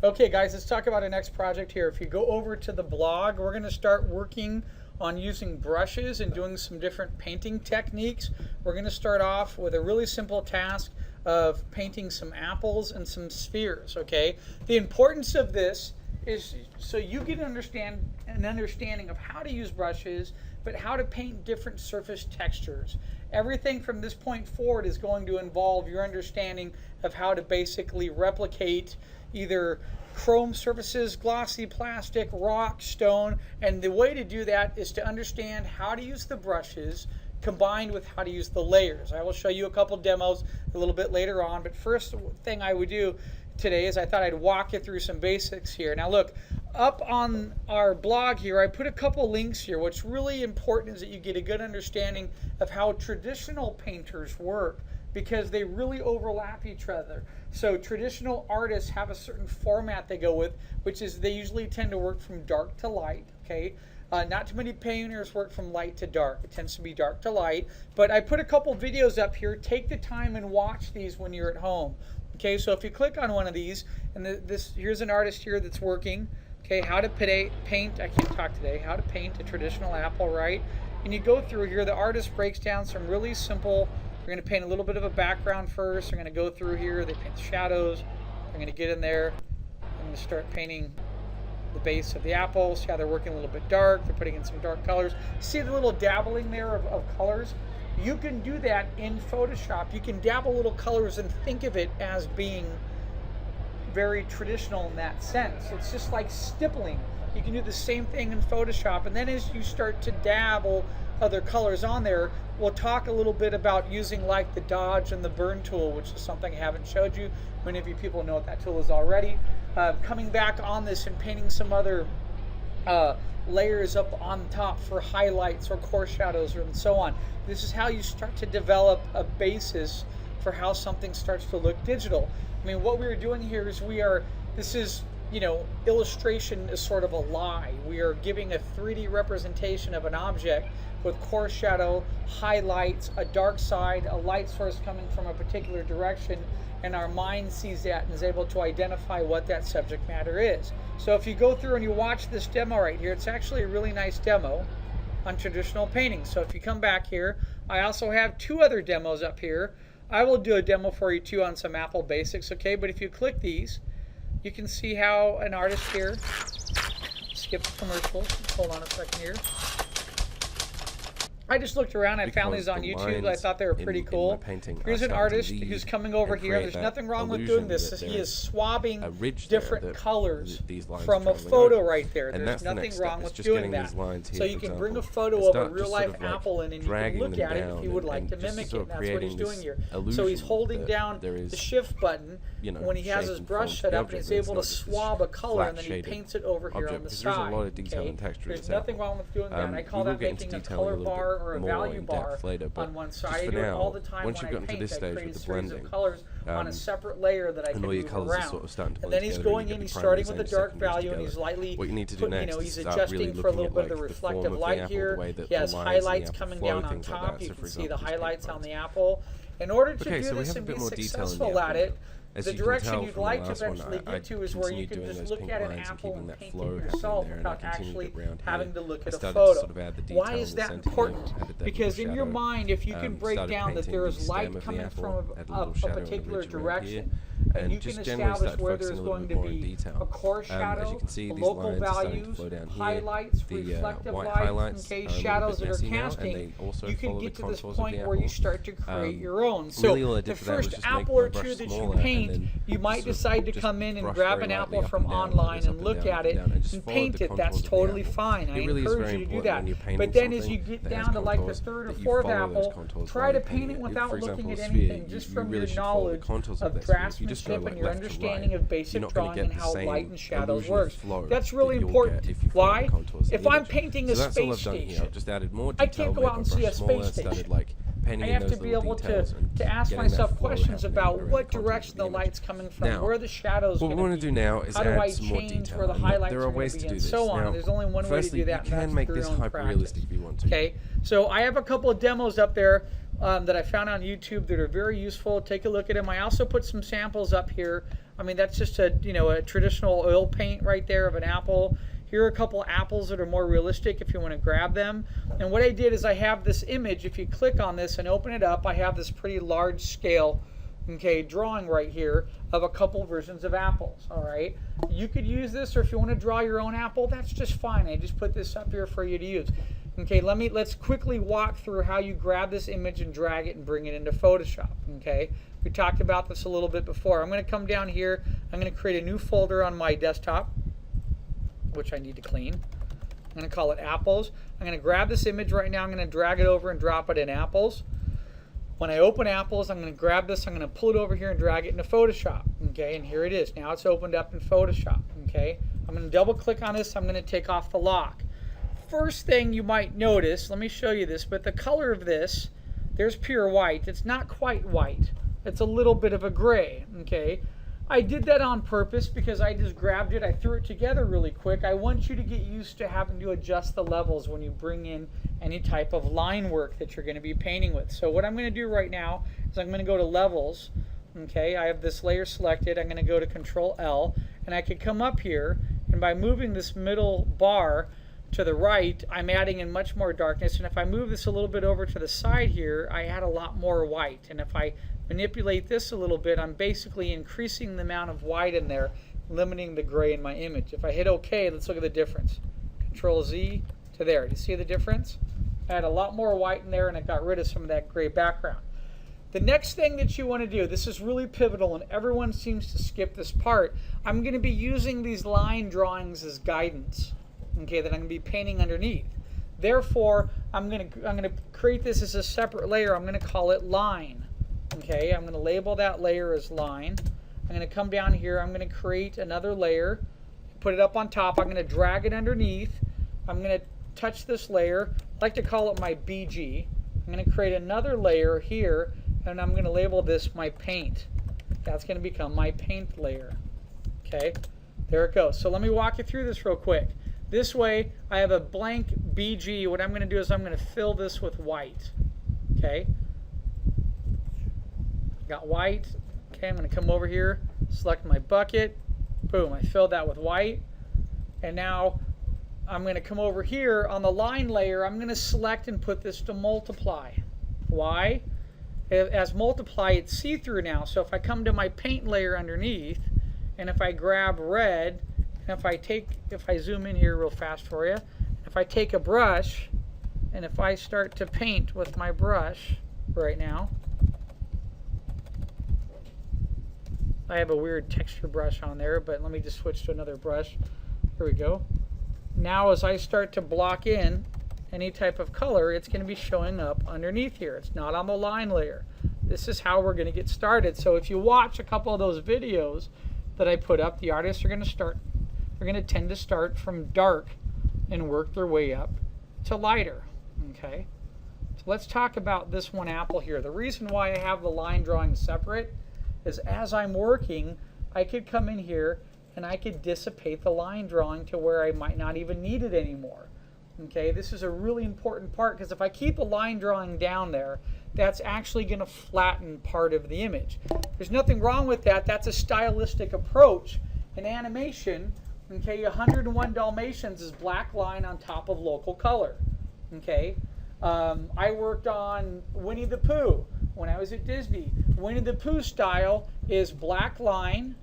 Okay guys, let's talk about our next project here. If you go over to the blog, we're going to start working on using brushes and doing some different painting techniques. We're going to start off with a really simple task of painting some apples and some spheres, okay? The importance of this is so you get an understanding of how to use brushes, but how to paint different surface textures. Everything from this point forward is going to involve your understanding of how to basically replicate either chrome surfaces, glossy plastic, rock, stone, and the way to do that is to understand how to use the brushes combined with how to use the layers. I will show you a couple demos a little bit later on, but first thing I would do today is I thought I'd walk you through some basics here. Now look, up on our blog here, I put a couple links here. What's really important is that you get a good understanding of how traditional painters work, because they really overlap each other. So traditional artists have a certain format they go with, which is they usually tend to work from dark to light, okay? Not too many painters work from light to dark. It tends to be dark to light. But I put a couple videos up here. Take the time and watch these when you're at home. Okay, so if you click on one of these, and here's an artist here that's working, okay, how to paint, I can't talk today, how to paint a traditional apple, right? And you go through here, the artist breaks down some really simple. We're going to paint a little bit of a background first. We're going to go through here. They paint the shadows. They're going to get in there. I'm going to start painting the base of the apple. See how they're working a little bit dark. They're putting in some dark colors. See the little dabbling there of colors? You can do that in Photoshop. You can dabble little colors and think of it as being very traditional in that sense. It's just like stippling. You can do the same thing in Photoshop. And then as you start to dabble other colors on there, we'll talk a little bit about using like the dodge and the burn tool, which is something I haven't showed you. Many of you people know what that tool is already. Coming back on this and painting some other layers up on top for highlights or core shadows and so on. This is how you start to develop a basis for how something starts to look digital. I mean, what we're doing here is this is, you know, illustration is sort of a lie. We are giving a 3D representation of an object with core shadow, highlights, a dark side, a light source coming from a particular direction, and our mind sees that and is able to identify what that subject matter is. So if you go through and you watch this demo right here, it's actually a really nice demo on traditional painting. So if you come back here, I also have two other demos up here. I will do a demo for you too on some Apple basics, okay? But if you click these, you can see how an artist here, skip the commercials, hold on a second here. I just looked around, I found these on YouTube, I thought they were pretty cool. Here's an artist who's coming over here. There's nothing wrong with doing this. He is swabbing different colors from a photo right there. There's nothing wrong with doing that. So you can bring a photo of a real life apple in and you can look at it if you would like to mimic it. That's what he's doing here. So he's holding down the shift button when he has his brush set up and he's able to swab a color and then he paints it over here on the side. There's nothing wrong with doing that. I call that making a color bar or a value bar on one side. I do it all the time when I paint. I create a series of colors on a separate layer that I can move around. And then he's going in, he's starting with a dark value and he's lightly, he's adjusting for a little bit of the reflective light here. He has highlights coming down on top. You can see the highlights on the apple. In order to do this and be successful at it, the direction you'd like to eventually get to is where you can just look at an apple and paint it yourself without actually having to look at a photo. Why is that important? Because in your mind, if you can break down that there is light coming from a particular direction, and you can establish where there's going to be a core shadow, local values, highlights, reflective lights, okay, shadows that are casting, you can get to this point where you start to create your own. So the first apple or two that you paint, you might decide to come in and grab an apple from online and look at it and paint it. That's totally fine. I encourage you to do that. But then as you get down to like the third or fourth apple, try to paint it without looking at anything, just from your knowledge of draftsmanship and your understanding of basic drawing and how light and shadows works. That's really important. Why? If I'm painting a space station, I can't go out and see a space station. I have to be able to ask myself questions about what direction the light's coming from, where the shadows are going to be, how do I change where the highlights are going to be, and so on. There's only one way to do that, and that's through your own practice. Okay, so I have a couple of demos up there. that I found on YouTube that are very useful. Take a look at them. I also put some samples up here. I mean, that's just a traditional oil paint right there of an apple. Here are a couple apples that are more realistic if you want to grab them. And what I did is I have this image. If you click on this and open it up, I have this pretty large scale, okay, drawing right here of a couple versions of apples. All right, you could use this, or if you want to draw your own apple, that's just fine. I just put this up here for you to use. Okay, let's quickly walk through how you grab this image and drag it and bring it into Photoshop. Okay, we talked about this a little bit before. I'm going to come down here. I'm going to create a new folder on my desktop, which I need to clean. I'm going to call it apples. I'm going to grab this image right now. I'm going to drag it over and drop it in apples. When I open apples, I'm going to grab this. I'm going to pull it over here and drag it into Photoshop. Okay, and here it is. Now it's opened up in Photoshop. Okay, I'm going to double click on this. I'm going to take off the lock. First thing you might notice, let me show you this, but the color of this, there's pure white. It's not quite white. It's a little bit of a gray. Okay, I did that on purpose because I just grabbed it. I threw it together really quick. I want you to get used to having to adjust the levels when you bring in any type of line work that you're going to be painting with. So what I'm going to do right now is I'm going to go to levels. Okay, I have this layer selected. I'm going to go to Control L, and I could come up here, and by moving this middle bar to the right, I'm adding in much more darkness. And if I move this a little bit over to the side here, I add a lot more white. And if I manipulate this a little bit, I'm basically increasing the amount of white in there, limiting the gray in my image. If I hit OK, let's look at the difference. Control Z to there. Do you see the difference? I had a lot more white in there, and it got rid of some of that gray background. The next thing that you want to do, this is really pivotal, and everyone seems to skip this part. I'm going to be using these line drawings as guidance, okay, that I'm going to be painting underneath. Therefore, I'm going to create this as a separate layer. I'm going to call it line. Okay, I'm going to label that layer as line. I'm going to come down here. I'm going to create another layer, put it up on top. I'm going to drag it underneath. I'm going to touch this layer. I like to call it my BG. I'm going to create another layer here, and I'm going to label this my paint. That's going to become my paint layer. Okay, there it goes. So let me walk you through this real quick. This way, I have a blank BG. What I'm going to do is I'm going to fill this with white. Okay, got white. Okay, I'm going to come over here, select my bucket. Boom, I filled that with white. And now I'm going to come over here on the line layer. I'm going to select and put this to multiply. Why? As multiply, it's see-through now. So if I come to my paint layer underneath, and if I grab red, and if I zoom in here real fast for you, if I take a brush, and if I start to paint with my brush right now, I have a weird texture brush on there, but let me just switch to another brush. Here we go. Now as I start to block in any type of color, it's going to be showing up underneath here. It's not on the line layer. This is how we're going to get started. So if you watch a couple of those videos that I put up, the artists are going to tend to start from dark and work their way up to lighter. Okay, so let's talk about this one apple here. The reason why I have the line drawing separate is as I'm working, I could come in here and I could dissipate the line drawing to where I might not even need it anymore. Okay, this is a really important part, because if I keep the line drawing down there, that's actually going to flatten part of the image. There's nothing wrong with that. That's a stylistic approach. In animation, okay, 101 Dalmatians is black line on top of local color. Okay, I worked on Winnie the Pooh when I was at Disney. Winnie the Pooh style is black line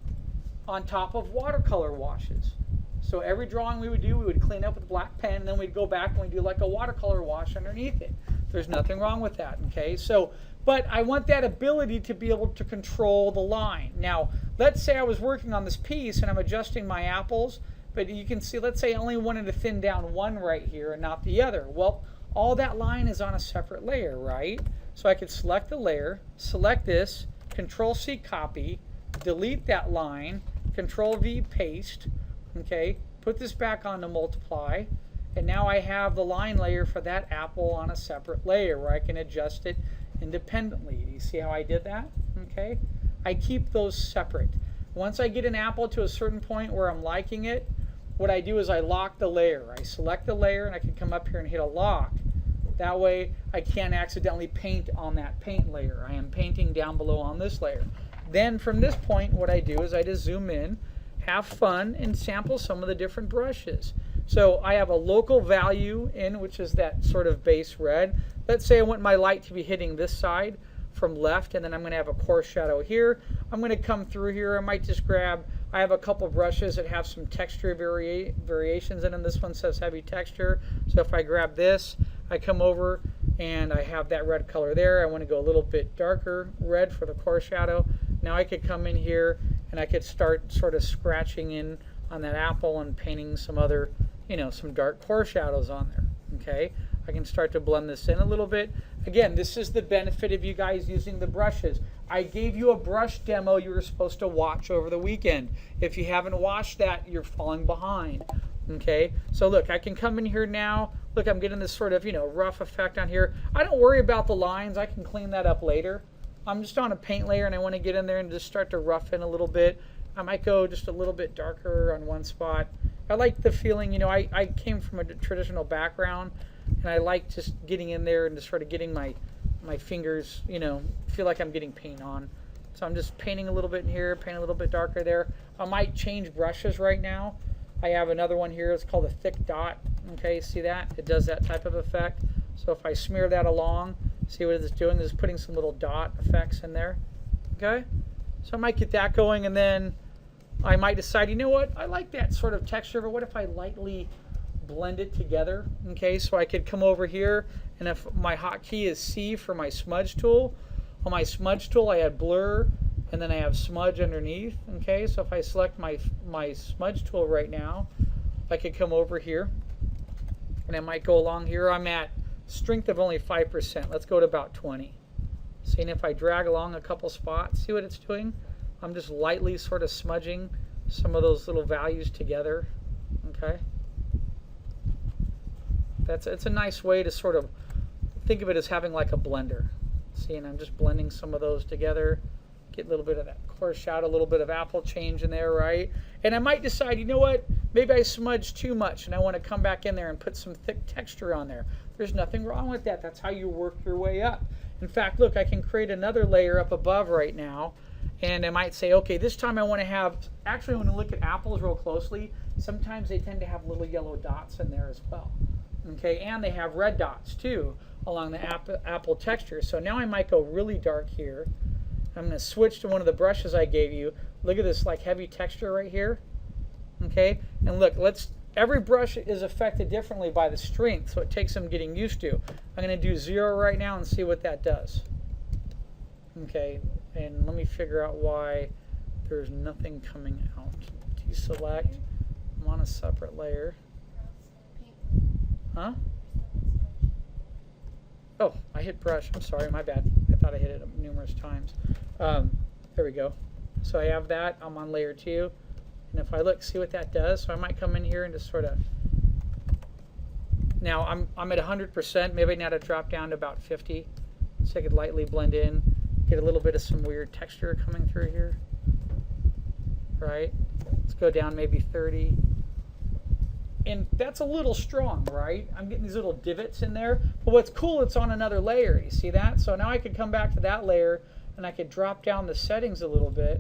on top of watercolor washes. So every drawing we would do, we would clean up with a black pen, and then we'd go back and we'd do like a watercolor wash underneath it. There's nothing wrong with that, okay? So, but I want that ability to be able to control the line. Now, let's say I was working on this piece and I'm adjusting my apples, but you can see, let's say I only wanted to thin down one right here and not the other. Well, all that line is on a separate layer, right? So I could select the layer, select this, Control-C copy, delete that line, Control-V paste, okay, put this back on to multiply, and now I have the line layer for that apple on a separate layer where I can adjust it independently. Do you see how I did that? Okay, I keep those separate. Once I get an apple to a certain point where I'm liking it, what I do is I lock the layer. I select the layer and I can come up here and hit a lock. That way I can't accidentally paint on that paint layer. I am painting down below on this layer. Then from this point, what I do is I just zoom in, have fun, and sample some of the different brushes. So I have a local value in, which is that sort of base red. Let's say I want my light to be hitting this side from left, and then I'm going to have a coarse shadow here. I'm going to come through here. I might just grab, I have a couple brushes that have some texture variations in them. This one says heavy texture. So if I grab this, I come over and I have that red color there. I want to go a little bit darker red for the coarse shadow. Now I could come in here and I could start sort of scratching in on that apple and painting some other, you know, some dark coarse shadows on there. Okay, I can start to blend this in a little bit. Again, this is the benefit of you guys using the brushes. I gave you a brush demo you were supposed to watch over the weekend. If you haven't watched that, you're falling behind. Okay, so look, I can come in here now. Look, I'm getting this sort of, you know, rough effect on here. I don't worry about the lines. I can clean that up later. I'm just on a paint layer and I want to get in there and just start to rough in a little bit. I might go just a little bit darker on one spot. I like the feeling, you know, I came from a traditional background, and I like just getting in there and just sort of getting my fingers, you know, feel like I'm getting paint on. So I'm just painting a little bit in here, painting a little bit darker there. I might change brushes right now. I have another one here, it's called a thick dot. Okay, see that? It does that type of effect. So if I smear that along, see what it's doing? It's putting some little dot effects in there. Okay? So I might get that going, and then I might decide, you know what, I like that sort of texture, but what if I lightly blend it together? Okay, so I could come over here, and if my hotkey is C for my smudge tool, on my smudge tool I have blur, and then I have smudge underneath. Okay, so if I select my smudge tool right now, I could come over here, and I might go along here. I'm at strength of only 5%. Let's go to about 20. Seeing if I drag along a couple spots, see what it's doing? I'm just lightly sort of smudging some of those little values together. Okay, it's a nice way to sort of think of it as having like a blender. See, and I'm just blending some of those together. Get a little bit of that coarse shadow, a little bit of apple change in there, right? And I might decide, you know what, maybe I smudged too much and I want to come back in there and put some thick texture on there. There's nothing wrong with that. That's how you work your way up. In fact, look, I can create another layer up above right now, and I might say, okay, this time I want to have, actually when I look at apples real closely, sometimes they tend to have little yellow dots in there as well. Okay, and they have red dots too along the apple texture. So now I might go really dark here. I'm going to switch to one of the brushes I gave you. Look at this like heavy texture right here. Okay, and look, every brush is affected differently by the strength, so it takes some getting used to. I'm going to do 0 right now and see what that does. Okay, and let me figure out why there's nothing coming out. Deselect. I'm on a separate layer. Huh? Oh, I hit brush. I'm sorry, my bad. I thought I hit it numerous times. There we go. So I have that. I'm on layer 2. And if I look, see what that does. So I might come in here and just sort of. Now I'm at 100%. Maybe I need to drop down to about 50, so I could lightly blend in, get a little bit of some weird texture coming through here. Right? Let's go down maybe 30. And that's a little strong, right? I'm getting these little divots in there. But what's cool, it's on another layer. You see that? So now I could come back to that layer and I could drop down the settings a little bit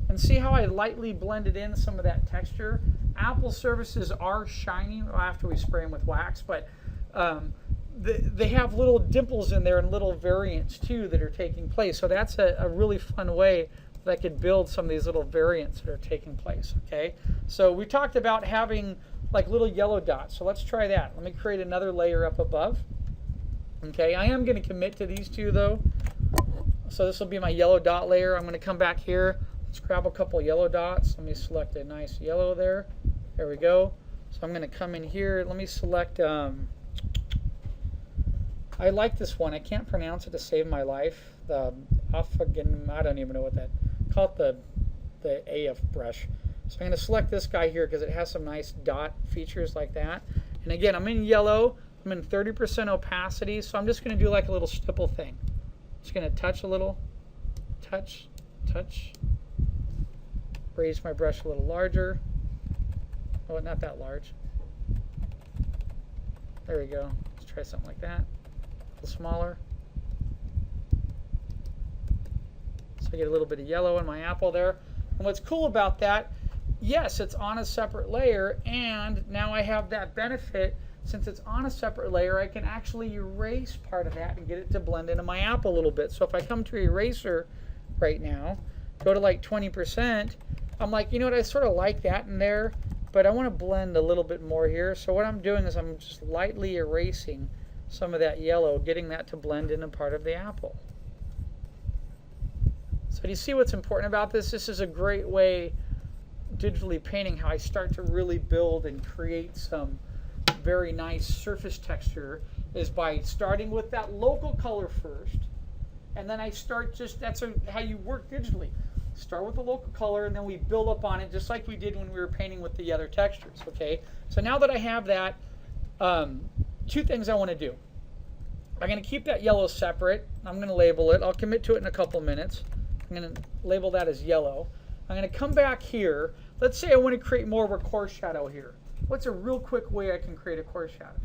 and see how I lightly blended in some of that texture. Apple surfaces are shiny after we spray them with wax, but they have little dimples in there and little variants too that are taking place. So that's a really fun way that I could build some of these little variants that are taking place. Okay, so we talked about having like little yellow dots. So let's try that. Let me create another layer up above. Okay, I am going to commit to these two though. So this will be my yellow dot layer. I'm going to come back here. Let's grab a couple yellow dots. Let me select a nice yellow there. There we go. So I'm going to come in here. Let me select, I like this one. I can't pronounce it to save my life. The I don't even know what that, call it the AF brush. So I'm going to select this guy here because it has some nice dot features like that. And again, I'm in yellow. I'm in 30% opacity. So I'm just going to do like a little stipple thing. Just going to touch a little, touch. Raise my brush a little larger. Oh, not that large. There we go. Let's try something like that. little smaller. So I get a little bit of yellow in my apple there. And what's cool about that, yes, it's on a separate layer, and now I have that benefit. Since it's on a separate layer, I can actually erase part of that and get it to blend into my apple a little bit. So if I come to eraser right now, go to like 20%, I'm like, you know what, I sort of like that in there, but I want to blend a little bit more here. So what I'm doing is I'm just lightly erasing some of that yellow, getting that to blend in a part of the apple. So do you see what's important about this? This is a great way, digitally painting, how I start to really build and create some very nice surface texture, is by starting with that local color first, and then I start just, that's how you work digitally. Start with the local color, and then we build up on it just like we did when we were painting with the other textures, okay? So now that I have that, two things I want to do. I'm going to keep that yellow separate. I'm going to label it. I'll commit to it in a couple minutes. I'm going to label that as yellow. I'm going to come back here. Let's say I want to create more of a coarse shadow here. What's a real quick way I can create a coarse shadow?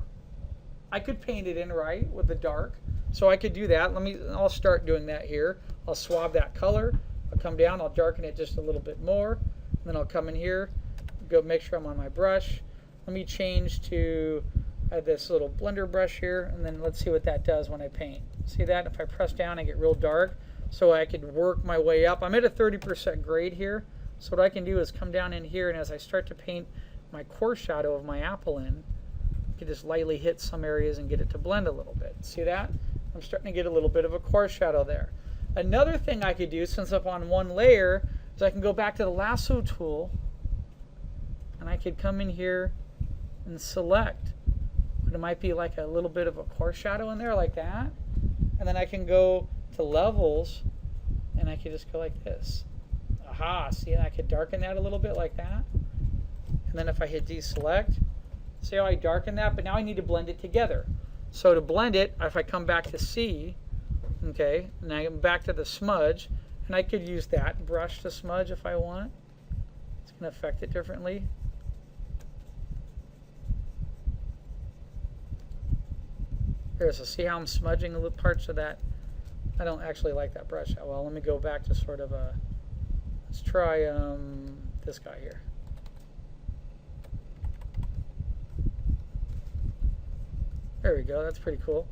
I could paint it in, right, with the dark. So I could do that. I'll start doing that here. I'll swab that color. I'll come down. I'll darken it just a little bit more. And then I'll come in here, go make sure I'm on my brush. Let me change to this little blender brush here, and then let's see what that does when I paint. See that? If I press down, I get real dark. So I could work my way up. I'm at a 30% grade here. So what I can do is come down in here, and as I start to paint my coarse shadow of my apple in, I can just lightly hit some areas and get it to blend a little bit. See that? I'm starting to get a little bit of a coarse shadow there. Another thing I could do, since I'm on one layer, is I can go back to the lasso tool, and I could come in here and select. But it might be like a little bit of a coarse shadow in there, like that. And then I can go to levels, and I could just go like this. Aha, see, I could darken that a little bit like that. And then if I hit deselect, see how I darken that? But now I need to blend it together. So to blend it, if I come back to C, okay, and I'm back to the smudge, and I could use that brush to smudge if I want. It's going to affect it differently. There, so see how I'm smudging the little parts of that? I don't actually like that brush that well. Let me go back to sort of a, let's try this guy here. There we go, that's pretty cool.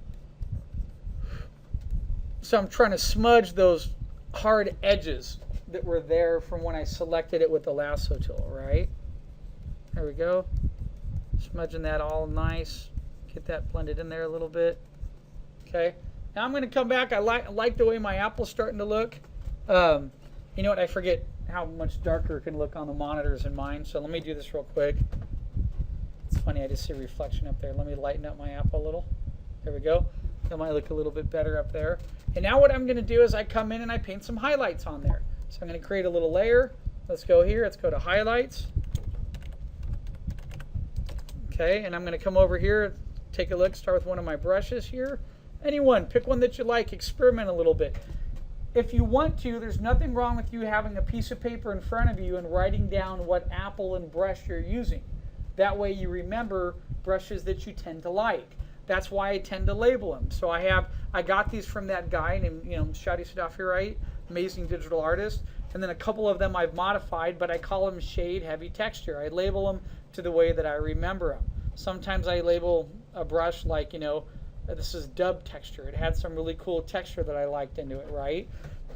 So I'm trying to smudge those hard edges that were there from when I selected it with the lasso tool, right? There we go. Smudging that all nice. Get that blended in there a little bit. Okay. Now I'm going to come back. I like the way my apple's starting to look. You know what? I forget how much darker it can look on the monitors in mine. So let me do this real quick. It's funny. I just see a reflection up there. Let me lighten up my apple a little. There we go. That might look a little bit better up there. And now what I'm going to do is I come in and I paint some highlights on there. So I'm going to create a little layer. Let's go here. Let's go to highlights. Okay. And I'm going to come over here. Take a look. Start with one of my brushes here. Anyone, pick one that you like, experiment a little bit. If you want to, there's nothing wrong with you having a piece of paper in front of you and writing down what apple and brush you're using. That way you remember brushes that you tend to like. That's why I tend to label them. So I got these from that guy named, Shadi Sadafirite, amazing digital artist. And then a couple of them I've modified, but I call them shade heavy texture. I label them to the way that I remember them. Sometimes I label a brush like, this is dub texture. It had some really cool texture that I liked into it, right?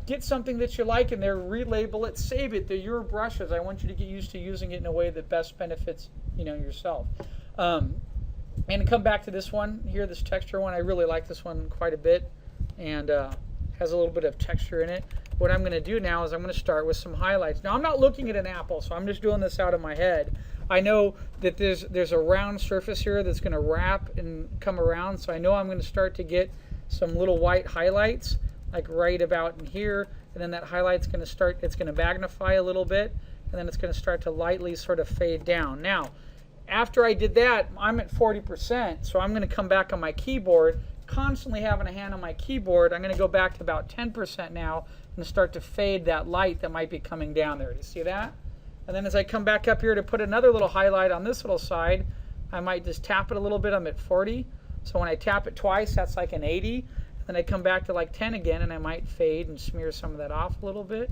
Get something that you like in there, relabel it, save it. They're your brushes. I want you to get used to using it in a way that best benefits, yourself. And come back to this one here, this texture one. I really like this one quite a bit, and has a little bit of texture in it. What I'm going to do now is I'm going to start with some highlights. Now I'm not looking at an apple, so I'm just doing this out of my head. I know that there's a round surface here that's going to wrap and come around, so I know I'm going to start to get some little white highlights, like right about in here, and then that highlight's going to start, it's going to magnify a little bit, and then it's going to start to lightly sort of fade down. Now, after I did that, I'm at 40%, so I'm going to come back on my keyboard, constantly having a hand on my keyboard. I'm going to go back to about 10% now and start to fade that light that might be coming down there. Do you see that? And then as I come back up here to put another little highlight on this little side, I might just tap it a little bit. I'm at 40. So when I tap it twice, that's like an 80. Then I come back to like 10 again, and I might fade and smear some of that off a little bit.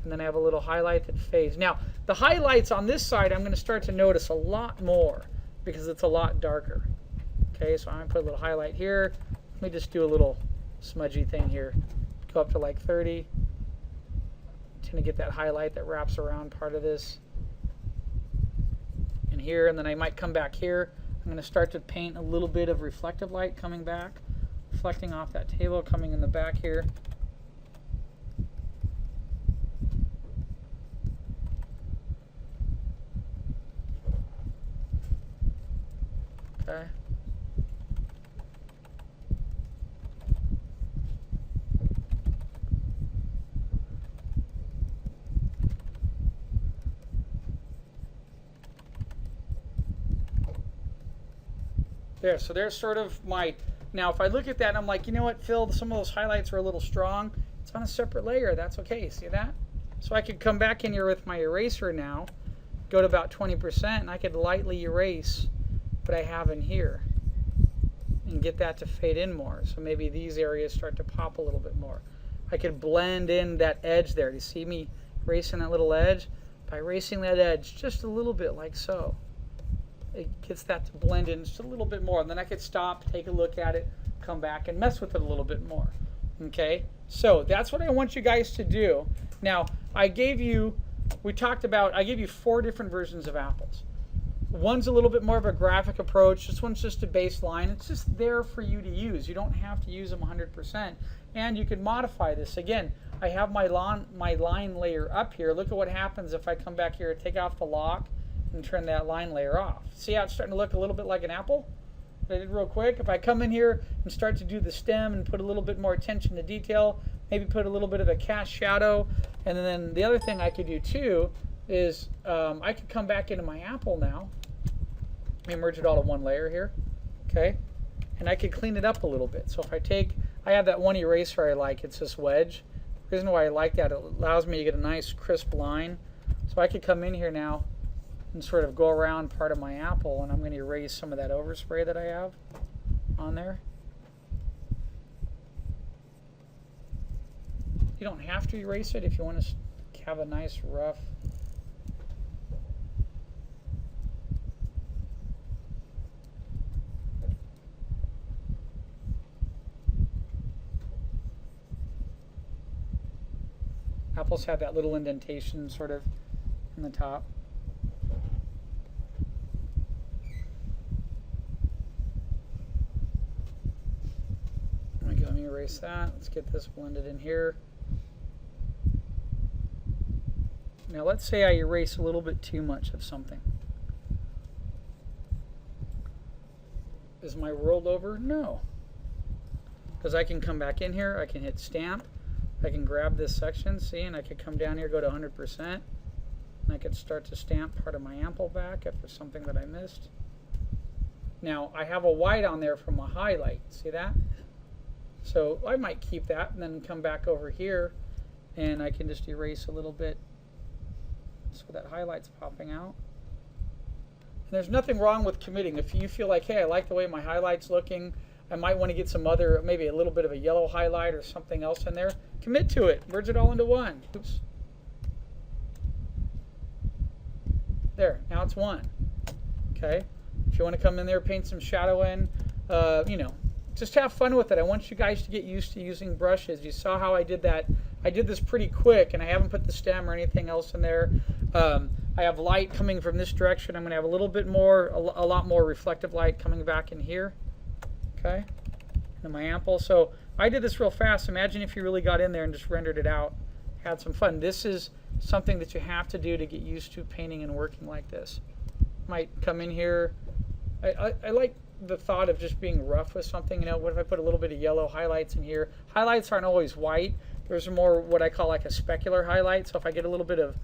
And then I have a little highlight that fades. Now, the highlights on this side, I'm going to start to notice a lot more because it's a lot darker. Okay, so I'm going to put a little highlight here. Let me just do a little smudgy thing here. Go up to like 30. Tend to get that highlight that wraps around part of this. And here, and then I might come back here. I'm going to start to paint a little bit of reflective light coming back, reflecting off that table, coming in the back here. Okay. There, so there's sort of my, now if I look at that and I'm like, you know what, Phil, some of those highlights are a little strong. It's on a separate layer, that's okay, see that? So I could come back in here with my eraser now, go to about 20%, and I could lightly erase what I have in here and get that to fade in more. So maybe these areas start to pop a little bit more. I could blend in that edge there. Do you see me erasing that little edge? By erasing that edge just a little bit like so, it gets that to blend in just a little bit more. And then I could stop, take a look at it, come back and mess with it a little bit more. Okay, so that's what I want you guys to do. Now, I gave you, I gave you 4 different versions of apples. One's a little bit more of a graphic approach. This one's just a baseline. It's just there for you to use. You don't have to use them 100%. And you can modify this. Again, I have my line layer up here. Look at what happens if I come back here, take off the lock, and turn that line layer off. See how it's starting to look a little bit like an apple? What I did real quick. If I come in here and start to do the stem and put a little bit more attention to detail, maybe put a little bit of a cast shadow, and then the other thing I could do too is I could come back into my apple now. Let me merge it all to one layer here, okay? And I could clean it up a little bit. So if I have that one eraser I like, it's this wedge. The reason why I like that, it allows me to get a nice crisp line. So I could come in here now and sort of go around part of my apple, and I'm going to erase some of that overspray that I have on there. You don't have to erase it if you want to have a nice rough. Apples have that little indentation sort of in the top. Let me erase that. Let's get this blended in here. Now let's say I erase a little bit too much of something. Is my world over? No. Because I can come back in here, I can hit stamp, I can grab this section, see, and I could come down here, go to 100%, and I could start to stamp part of my apple back if there's something that I missed. Now I have a white on there from a highlight, see that? So I might keep that and then come back over here and I can just erase a little bit so that highlight's popping out. And there's nothing wrong with committing. If you feel like, hey, I like the way my highlight's looking, I might want to get some other, maybe a little bit of a yellow highlight or something else in there, commit to it. Merge it all into one. Oops. There, now it's one. Okay? If you want to come in there, paint some shadow in, you know, just have fun with it. I want you guys to get used to using brushes. You saw how I did that. I did this pretty quick, and I haven't put the stem or anything else in there. I have light coming from this direction. I'm going to have a little bit more, a lot more reflective light coming back in here. Okay, and my apple. So I did this real fast. Imagine if you really got in there and just rendered it out, had some fun. This is something that you have to do to get used to painting and working like this. Might come in here. I like the thought of just being rough with something. You know, what if I put a little bit of yellow highlights in here? Highlights aren't always white. There's more what I call like a specular highlight. So if I get a little bit of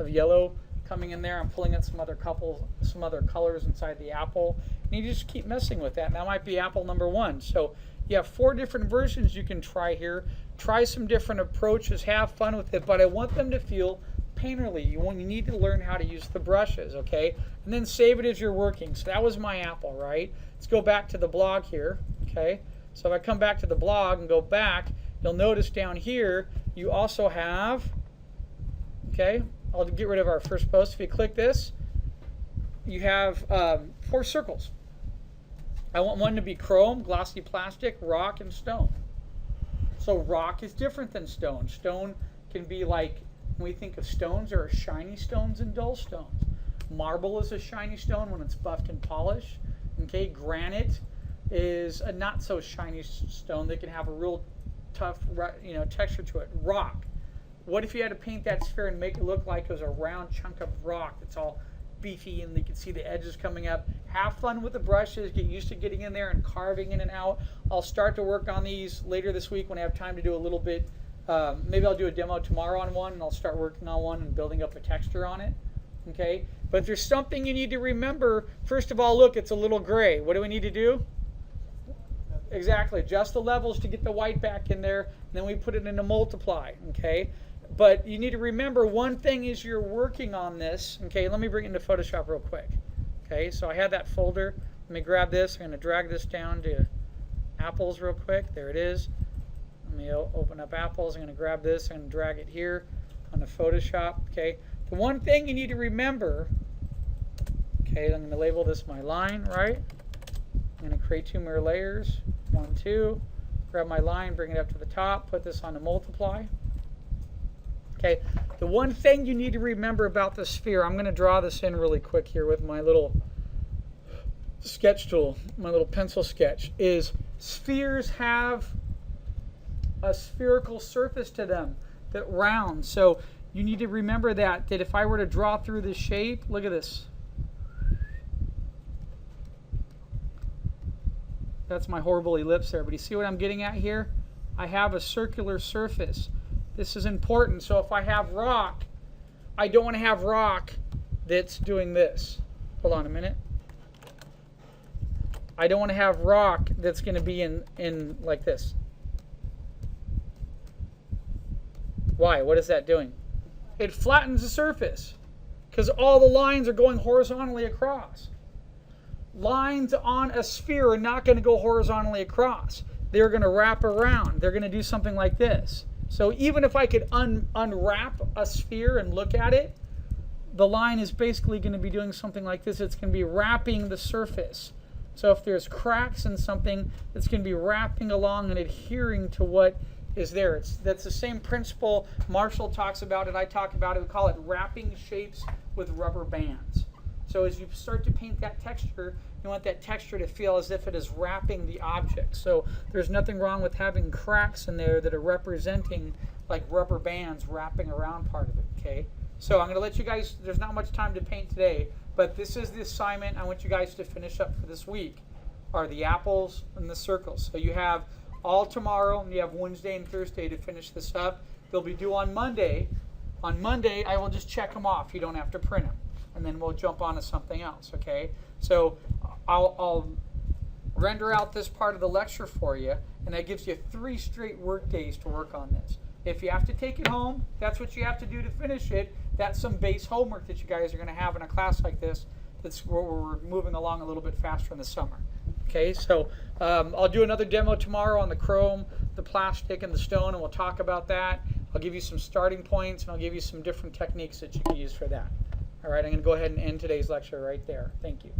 yellow coming in there, I'm pulling in some other colors inside the apple. And you just keep messing with that. And that might be apple number 1. So you have 4 different versions you can try here. Try some different approaches. Have fun with it. But I want them to feel painterly. You need to learn how to use the brushes, okay? And then save it as you're working. So that was my apple, right? Let's go back to the blog here, okay? So if I come back to the blog and go back, you'll notice down here you also have, okay, I'll get rid of our first post. If you click this, you have 4 circles. I want one to be chrome, glossy plastic, rock, and stone. So rock is different than stone. Stone can be like, when we think of stones, there are shiny stones and dull stones. Marble is a shiny stone when it's buffed and polished. Okay, granite is a not so shiny stone that can have a real tough, texture to it. Rock. What if you had to paint that sphere and make it look like it was a round chunk of rock that's all beefy and you can see the edges coming up? Have fun with the brushes. Get used to getting in there and carving in and out. I'll start to work on these later this week when I have time to do a little bit. Maybe I'll do a demo tomorrow on one, and I'll start working on one and building up a texture on it. Okay, but there's something you need to remember. First of all, look, it's a little gray. What do we need to do? Exactly, adjust the levels to get the white back in there, and then we put it into multiply. Okay, but you need to remember one thing as you're working on this. Okay, let me bring it into Photoshop real quick. Okay, so I had that folder. Let me grab this. I'm going to drag this down to apples real quick. There it is. Let me open up apples. I'm going to grab this and drag it here on the Photoshop. Okay, the one thing you need to remember. Okay, I'm going to label this my line, right? I'm going to create 2 more layers. 1, 2. Grab my line, bring it up to the top, put this on the multiply. Okay, the one thing you need to remember about the sphere, I'm going to draw this in really quick here with my little sketch tool, my little pencil sketch, is spheres have a spherical surface to them that rounds. So you need to remember that if I were to draw through this shape, look at this. That's my horrible ellipse there, but you see what I'm getting at here? I have a circular surface. This is important. So if I have rock, I don't want to have rock that's doing this. Hold on a minute. I don't want to have rock that's going to be in like this. Why? What is that doing? It flattens the surface because all the lines are going horizontally across. Lines on a sphere are not going to go horizontally across. They're going to wrap around. They're going to do something like this. So even if I could unwrap a sphere and look at it, the line is basically going to be doing something like this. It's going to be wrapping the surface. So if there's cracks in something, it's going to be wrapping along and adhering to what is there. That's the same principle Marshall talks about it. I talk about it. We call it wrapping shapes with rubber bands. So as you start to paint that texture, you want that texture to feel as if it is wrapping the object. So there's nothing wrong with having cracks in there that are representing like rubber bands wrapping around part of it, okay? So I'm going to let you guys, there's not much time to paint today, but this is the assignment I want you guys to finish up for this week, are the apples and the circles. So you have all tomorrow, and you have Wednesday and Thursday to finish this up. They'll be due on Monday. On Monday, I will just check them off. You don't have to print them. And then we'll jump on to something else, okay? So I'll render out this part of the lecture for you, and that gives you 3 straight work days to work on this. If you have to take it home, that's what you have to do to finish it. That's some base homework that you guys are going to have in a class like this. That's where we're moving along a little bit faster in the summer. Okay, so I'll do another demo tomorrow on the chrome, the plastic, and the stone, and we'll talk about that. I'll give you some starting points, and I'll give you some different techniques that you can use for that. All right, I'm going to go ahead and end today's lecture right there. Thank you.